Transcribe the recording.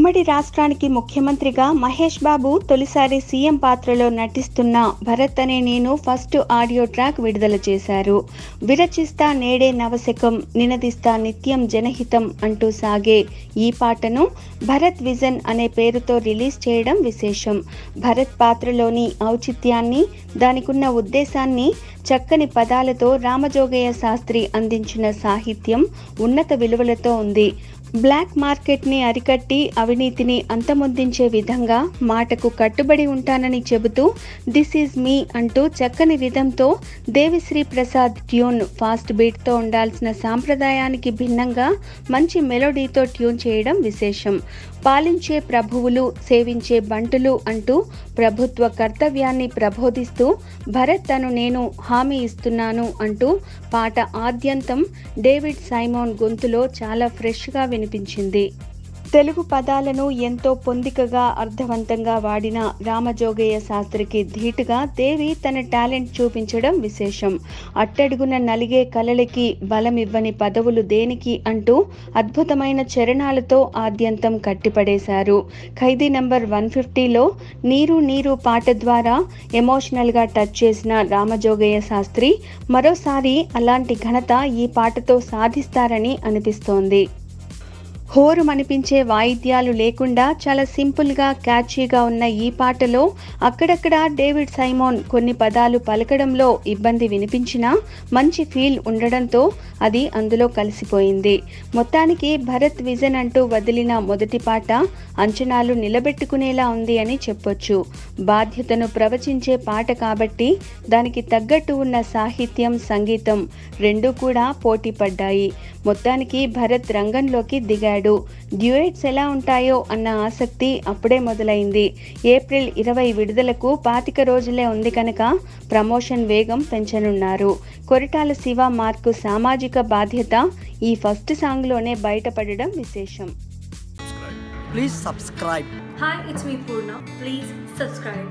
ఉమ్మడి రాష్ట్రానికి ముఖ్యమంత్రిగా మహేష్ బాబు తొలిసారి సీఎం పాత్రలో నటిస్తున్న భరత్ అనే నేను ఫస్ట్ ఆడియో ట్రాక్ విడుదల చేశారు. విరచిస్తా నేడే నవశకం, నినదిస్తా నిత్యం జనహితం అంటూ సాగే ఈ పాటను భరత్ విజన్ అనే పేరుతో రిలీజ్ చేయడం విశేషం. భరత్ పాత్రలోని ఔచిత్యాన్ని, దానికున్న ఉద్దేశాన్ని చక్కని పదాలతో రామజోగయ్య శాస్త్రి అందించిన సాహిత్యం ఉన్నత విలువలతో ఉంది. బ్లాక్ మార్కెట్ని అరికట్టి అవినీతిని అంతమొందించే విధంగా మాటకు కట్టుబడి ఉంటానని చెబుతూ దిస్ ఈజ్ మీ అంటూ చక్కని రిథంతో దేవిశ్రీ ప్రసాద్ ట్యూన్ ఫాస్ట్ బీట్తో ఉండాల్సిన సాంప్రదాయానికి భిన్నంగా మంచి మెలోడీతో ట్యూన్ చేయడం విశేషం. పాలించే ప్రభువులు, సేవించే బంటులు అంటూ ప్రభుత్వ కర్తవ్యాన్ని ప్రబోధిస్తూ భరత్ తను నేను హామీ ఇస్తున్నాను అంటూ పాట ఆద్యంతం డేవిడ్ సైమోన్ గొంతులో చాలా ఫ్రెష్గా వినిపించింది. తెలుగు పదాలను ఎంతో పొందికగా అర్థవంతంగా వాడిన రామజోగయ్య శాస్త్రికి ధీటుగా దేవి తన టాలెంట్ చూపించడం విశేషం. అట్టడుగున నలిగే కలలకి బలమివ్వని పదవులు దేనికి అంటూ అద్భుతమైన చరణాలతో ఆద్యంతం కట్టిపడేశారు. ఖైదీ నంబర్ 150లో నీరు నీరు పాట ద్వారా ఎమోషనల్గా టచ్ చేసిన రామజోగయ్య శాస్త్రి మరోసారి అలాంటి ఘనత ఈ పాటతో సాధిస్తారని అనిపిస్తోంది. హోరుమనిపించే వాయిద్యాలు లేకుండా చాలా సింపుల్గా, క్యాచీగా ఉన్న ఈ పాటలో అక్కడక్కడ డేవిడ్ సైమోన్ కొన్ని పదాలు పలకడంలో ఇబ్బంది వినిపించినా మంచి ఫీల్ ఉండడంతో అది అందులో కలిసిపోయింది. మొత్తానికి భరత్ విజన్ అంటూ వదిలిన మొదటి పాట అంచనాలు నిలబెట్టుకునేలా ఉంది అని చెప్పొచ్చు. బాధ్యతను ప్రవచించే పాట కాబట్టి దానికి తగ్గట్టు ఉన్న సాహిత్యం, సంగీతం రెండూ కూడా పోటీ పడ్డాయి. మొత్తానికి భరత్ రంగంలోకి దిగాడు. డ్యూయెట్స్ ఎలా ఉంటాయో అన్న ఆసక్తి అప్పుడే మొదలైంది. ఏప్రిల్ 20 విడుదలకు 25 రోజులే ఉంది కనుక ప్రమోషన్ వేగం పెంచనున్నారు. కొరటాల శివ మార్కు సామాజిక బాధ్యత ఈ ఫస్ట్ సాంగ్లోనే బయటపడడం విశేషం. Please subscribe. Hi, it's me Purna. Please subscribe.